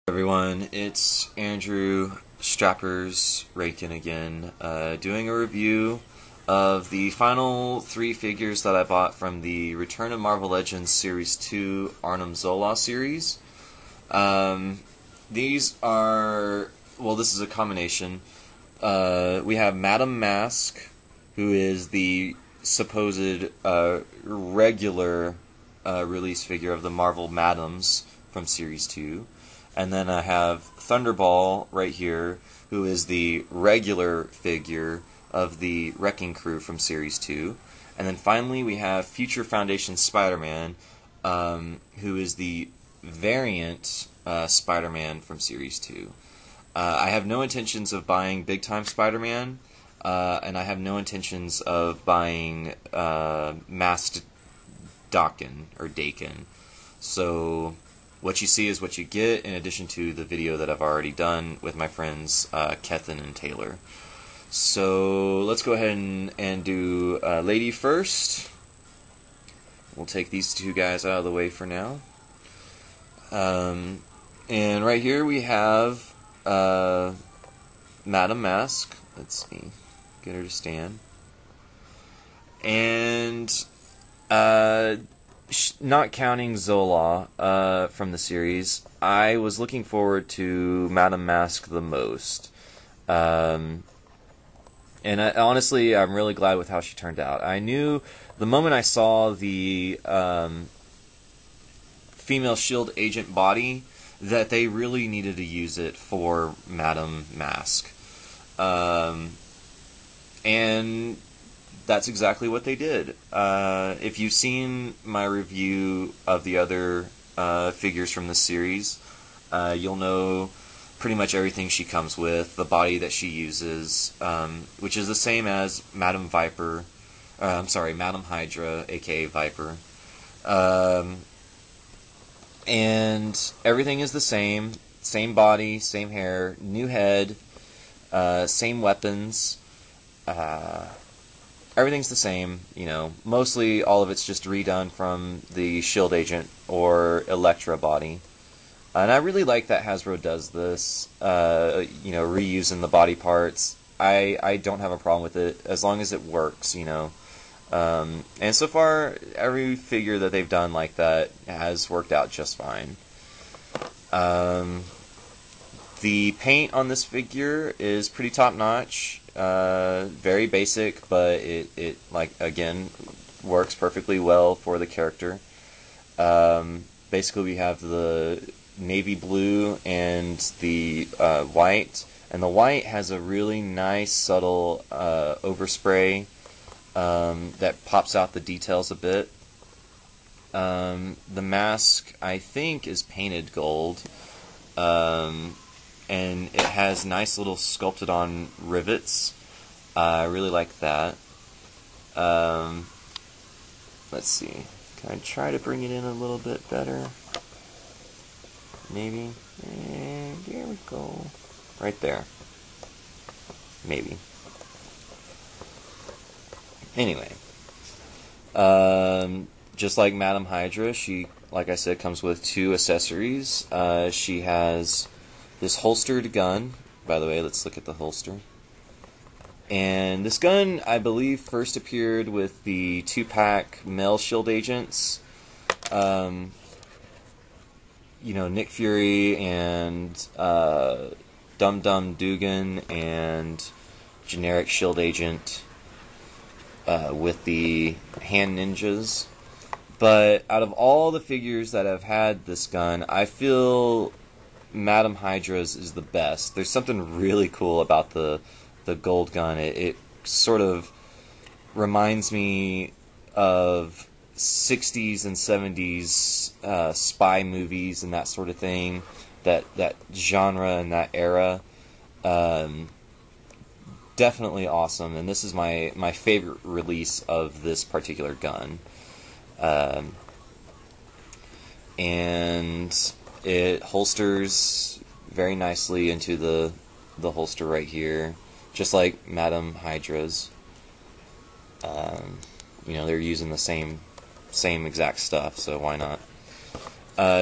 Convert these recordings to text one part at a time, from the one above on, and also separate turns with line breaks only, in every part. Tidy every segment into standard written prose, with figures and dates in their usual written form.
Everyone, it's Andrew Strappers Rakin again, doing a review of the final three figures that I bought from the Return of Marvel Legends Series 2 Arnim Zola series. These are, well, this is a combination. We have Madame Mask, who is the supposed regular release figure of the Marvel Madams from Series 2. And then I have Thunderball right here, who is the regular figure of the Wrecking Crew from Series 2. And then finally we have Future Foundation Spider-Man, who is the variant Spider-Man from Series 2. I have no intentions of buying Big Time Spider-Man, and I have no intentions of buying Masked Daken, or Daken. So what you see is what you get, in addition to the video that I've already done with my friends Kethin and Taylor. So let's go ahead and do Lady first. We'll take these two guys out of the way for now. And right here we have Madame Mask. Let's see, get her to stand. And not counting Zola from the series, I was looking forward to Madame Mask the most. And honestly, I'm really glad with how she turned out. I knew the moment I saw the female S.H.I.E.L.D. agent body that they really needed to use it for Madame Mask. And that's exactly what they did. If you've seen my review of the other figures from the series, you'll know pretty much everything she comes with, the body that she uses, which is the same as Madame Viper, Madame Hydra, aka Viper. And everything is the same body, same hair, new head, same weapons, everything's the same, you know. Mostly all of it's just redone from the S.H.I.E.L.D. agent or Elektra body. And I really like that Hasbro does this, reusing the body parts. I don't have a problem with it, as long as it works, you know. And so far, every figure that they've done like that has worked out just fine. The paint on this figure is pretty top-notch. Very basic, but it again works perfectly well for the character. Basically we have the navy blue and the white, and the white has a really nice subtle overspray that pops out the details a bit. The mask, I think, is painted gold, and it has nice little sculpted on rivets. I really like that. Let's see. Can I try to bring it in a little bit better? Maybe. And there we go. Right there. Maybe. Anyway. Just like Madame Hydra, she, like I said, comes with two accessories. She has this holstered gun. By the way, let's look at the holster. And this gun, I believe, first appeared with the 2-pack male S.H.I.E.L.D. agents. Nick Fury and Dum Dum Dugan and generic S.H.I.E.L.D. agent with the hand ninjas. But out of all the figures that have had this gun, I feel Madame Hydra's is the best. There's something really cool about the gold gun. It sort of reminds me of 60s and 70s spy movies and that sort of thing, that genre and that era. Definitely awesome, and this is my favorite release of this particular gun. And it holsters very nicely into the holster right here, just like Madame Hydra's. They're using the same exact stuff, so why not?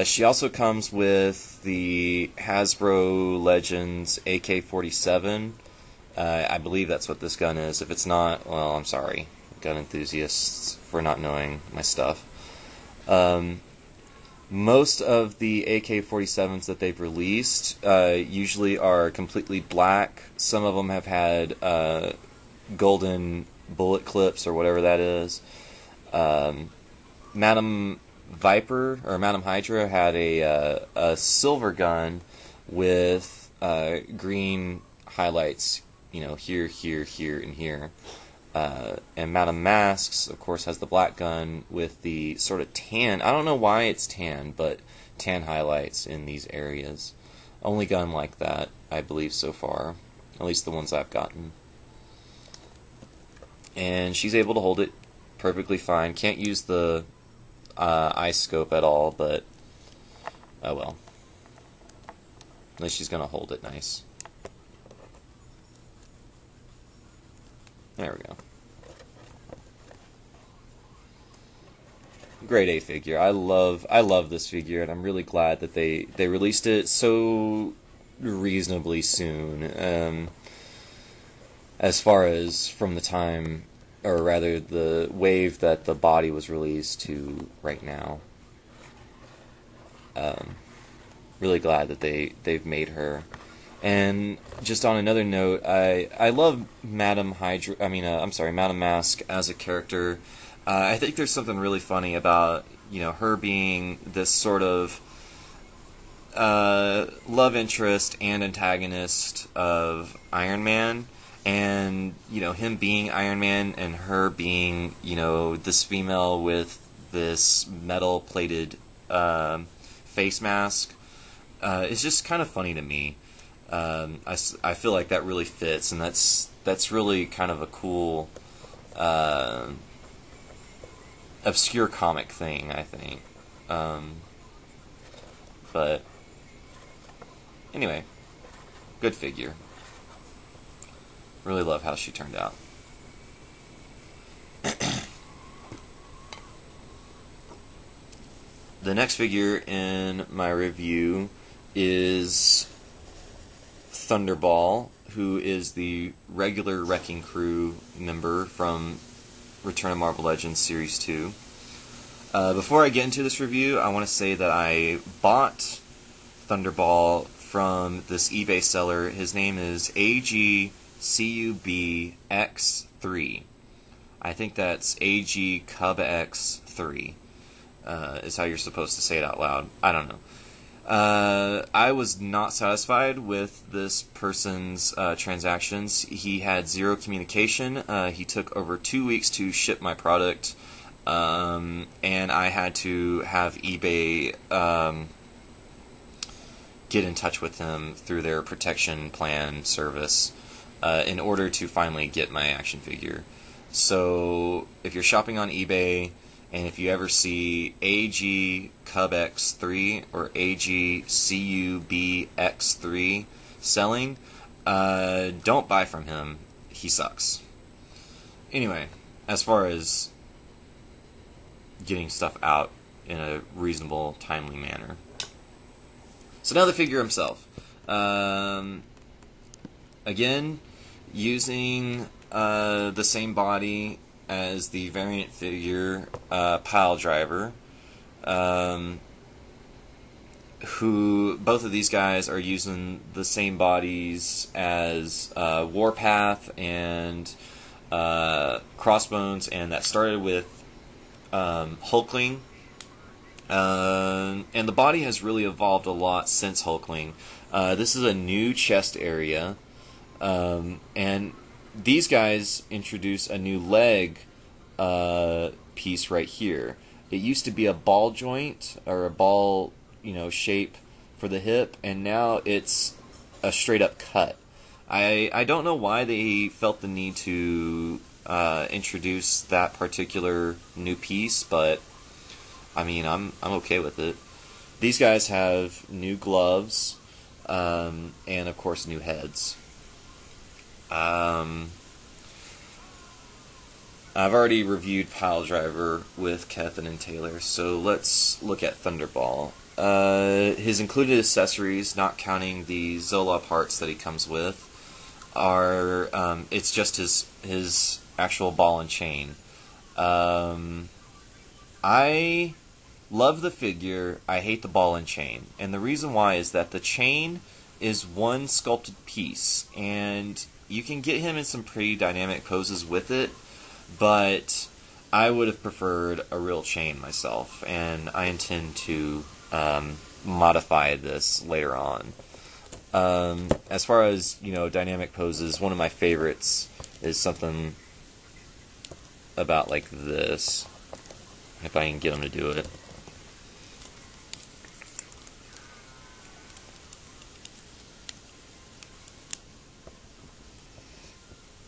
She also comes with the Hasbro Legends AK-47. I believe that's what this gun is. If it's not, well, I'm sorry, gun enthusiasts, for not knowing my stuff. Most of the AK-47s that they've released usually are completely black. Some of them have had golden bullet clips or whatever that is. Madam Viper or Madam Hydra had a silver gun with green highlights, here, here, here, and here. And Madam Masks, of course, has the black gun with the sort of tan. I don't know why it's tan, but tan highlights in these areas. Only gun like that, I believe, so far. At least the ones I've gotten. And she's able to hold it perfectly fine. Can't use the eye scope at all, but oh well. At least she's going to hold it nice. There we go. Grade A figure. I love this figure, and I'm really glad that they released it so reasonably soon. As far as from the time, or rather the wave that the body was released to right now. Really glad that they've made her. And just on another note, I love Madam Hydra. Madam Mask as a character. I think there's something really funny about her being this sort of love interest and antagonist of Iron Man, and him being Iron Man and her being this female with this metal plated face mask. It's just kind of funny to me. I feel like that really fits, and that's really kind of a cool obscure comic thing, I think. But anyway, good figure. Really love how she turned out. The next figure in my review is Thunderball, who is the regular Wrecking Crew member from Return of Marvel Legends Series 2. Before I get into this review, I want to say that I bought Thunderball from this eBay seller. His name is AGCUBX3. I think that's AGCubX3 is how you're supposed to say it out loud. I don't know. I was not satisfied with this person's transactions. He had zero communication. He took over 2 weeks to ship my product, and I had to have eBay get in touch with him through their protection plan service in order to finally get my action figure. So if you're shopping on eBay, and if you ever see AGCubX3 or AGCUBX3 selling, don't buy from him. He sucks. Anyway, as far as getting stuff out in a reasonable, timely manner. So now the figure himself. Again, using the same body as the variant figure Pile Driver, who both of these guys are using the same bodies as Warpath and Crossbones, and that started with Hulkling. And the body has really evolved a lot since Hulkling. This is a new chest area, and these guys introduce a new leg piece right here. It used to be a ball joint, or a ball, shape for the hip, and now it's a straight up cut. I don't know why they felt the need to introduce that particular new piece, but I mean, I'm okay with it. These guys have new gloves, and of course new heads. I've already reviewed Pile Driver with Kevin and Taylor, so let's look at Thunderball. His included accessories, not counting the Zola parts that he comes with, are it's just his actual ball and chain. I love the figure. I hate the ball and chain, and the reason why is that the chain is one sculpted piece, and you can get him in some pretty dynamic poses with it, but I would have preferred a real chain myself, and I intend to modify this later on. As far as, dynamic poses, one of my favorites is something about like this, if I can get him to do it.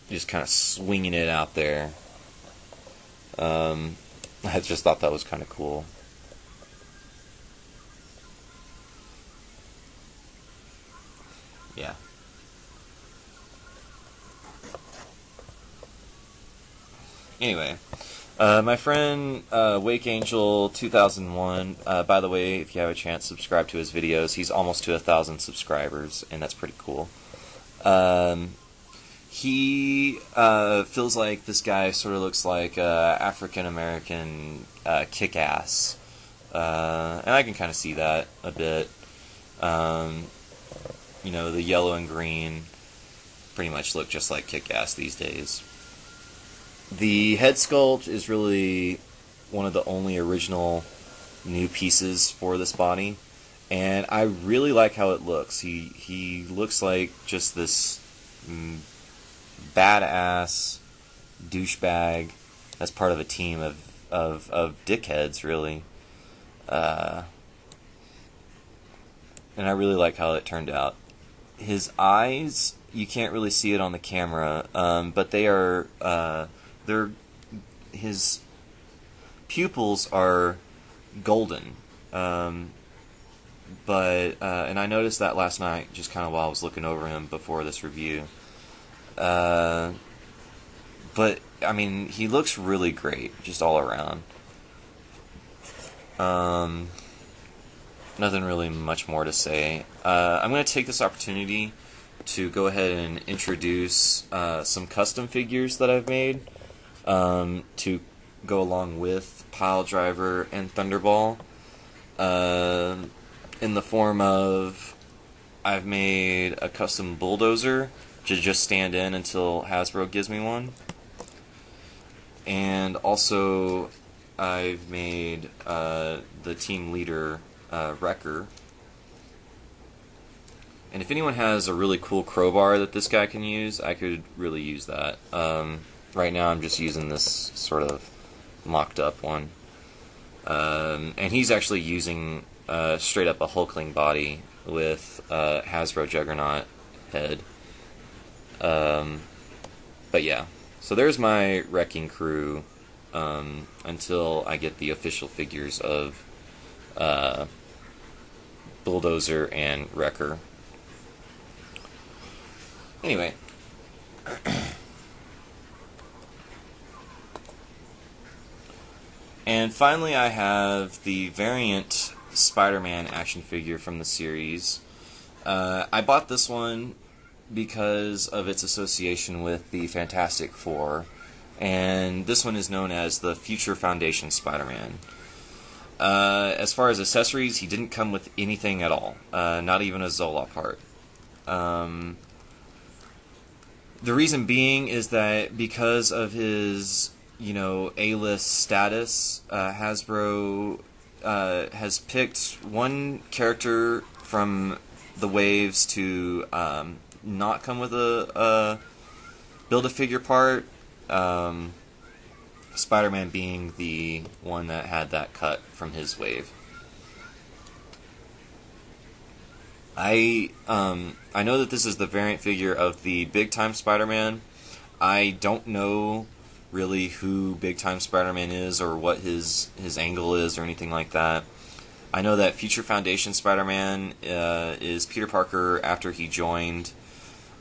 Just kind of swinging it out there. I just thought that was kind of cool. Yeah. Anyway, my friend Wake Angel 2001. By the way, if you have a chance, subscribe to his videos. He's almost to 1,000 subscribers, and that's pretty cool. He feels like this guy sort of looks like African American Kick-Ass, and I can kind of see that a bit. The yellow and green pretty much look just like Kick-Ass these days. The head sculpt is really one of the only original new pieces for this body, and I really like how it looks. He looks like just this badass douchebag that's part of a team of dickheads, really. And I really like how it turned out. His eyes, you can't really see it on the camera, but they are his pupils are golden. And I noticed that last night, just kind of while I was looking over him before this review. But I mean, he looks really great, just all around. Nothing really much more to say. I'm going to take this opportunity to go ahead and introduce some custom figures that I've made to go along with Piledriver and Thunderball. In the form of, I've made a custom Bulldozer to just stand in until Hasbro gives me one. And also, I've made the team leader, Wrecker. And if anyone has a really cool crowbar that this guy can use, I could really use that. Right now I'm just using this sort of mocked up one. And he's actually using straight up a Hulkling body with Hasbro Juggernaut head. But yeah, so there's my Wrecking Crew until I get the official figures of Bulldozer and Wrecker. Anyway. And finally I have the variant Spider-Man action figure from the series. I bought this one because of its association with the Fantastic Four, and this one is known as the Future Foundation Spider-Man. As far as accessories, he didn't come with anything at all, not even a Zola part. The reason being is that because of his, A-list status, Hasbro has picked one character from the waves to not come with a Build-A-Figure part, Spider-Man being the one that had that cut from his wave. I know that this is the variant figure of the Big Time Spider-Man. I don't know really who Big Time Spider-Man is or what his angle is or anything like that. I know that Future Foundation Spider-Man is Peter Parker after he joined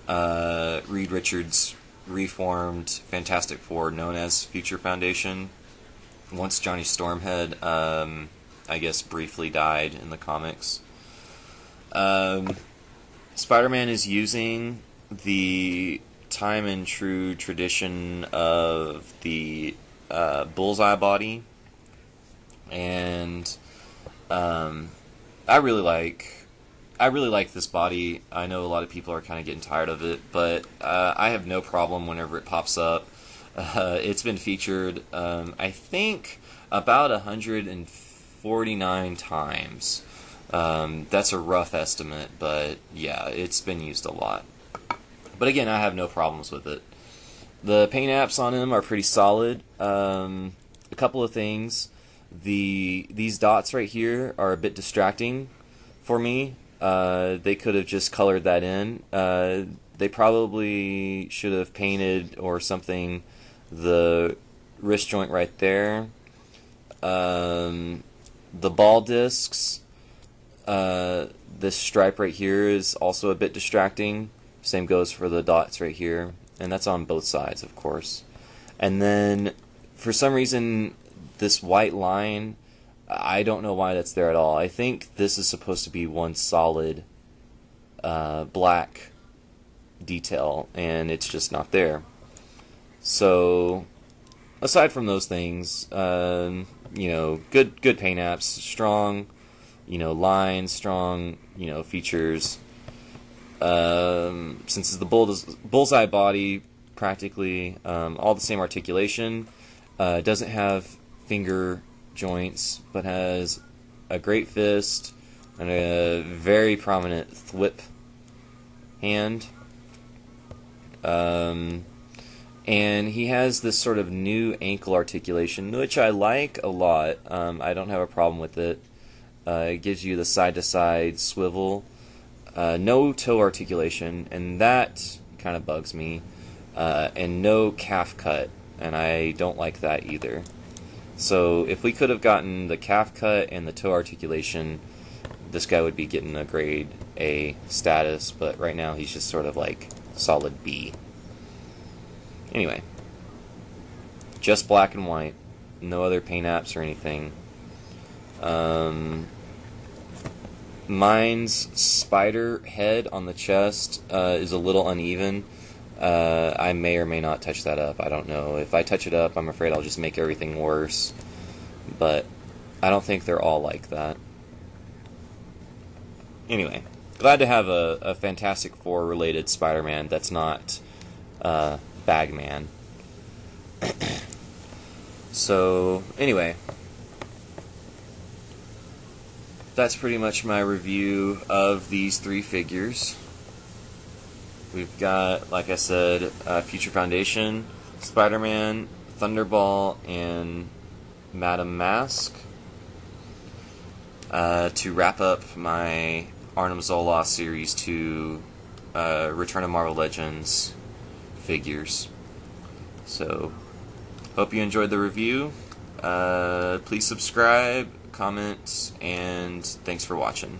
Reed Richards' reformed Fantastic Four known as Future Foundation. Once Johnny Storm had I guess, briefly died in the comics. Spider-Man is using the time and true tradition of the Bullseye body, and I really like this body. I know a lot of people are kind of getting tired of it, but I have no problem whenever it pops up. It's been featured, I think, about 149 times. That's a rough estimate, but yeah, it's been used a lot. But again, I have no problems with it. The paint apps on him are pretty solid. A couple of things. These dots right here are a bit distracting for me. They could have just colored that in. They probably should have painted or something the wrist joint right there. The ball discs, this stripe right here is also a bit distracting. Same goes for the dots right here, and that's on both sides, of course. And then for some reason this white line, I don't know why that's there at all. I think this is supposed to be one solid black detail, and it's just not there. So aside from those things, good paint apps, strong, lines, strong, features. Since it's the bullseye body, practically all the same articulation. Doesn't have finger joints, but has a great fist and a very prominent thwip hand. And he has this sort of new ankle articulation, which I like a lot. I don't have a problem with it. It gives you the side-to-side swivel. No toe articulation, and that kind of bugs me. And no calf cut, and I don't like that either. So if we could have gotten the calf cut and the toe articulation, this guy would be getting a grade A status, but right now he's just sort of like solid B. Anyway, just black and white, no other paint apps or anything. Mine's spider head on the chest is a little uneven. I may or may not touch that up. I don't know. If I touch it up, I'm afraid I'll just make everything worse. But I don't think they're all like that. Anyway, glad to have a Fantastic Four related Spider-Man that's not Bagman. So, anyway, that's pretty much my review of these three figures. We've got, like I said, Future Foundation, Spider-Man, Thunderball, and Madame Mask. To wrap up my Arnim Zola Series 2 Return of Marvel Legends figures. So, hope you enjoyed the review. Please subscribe, comment, and thanks for watching.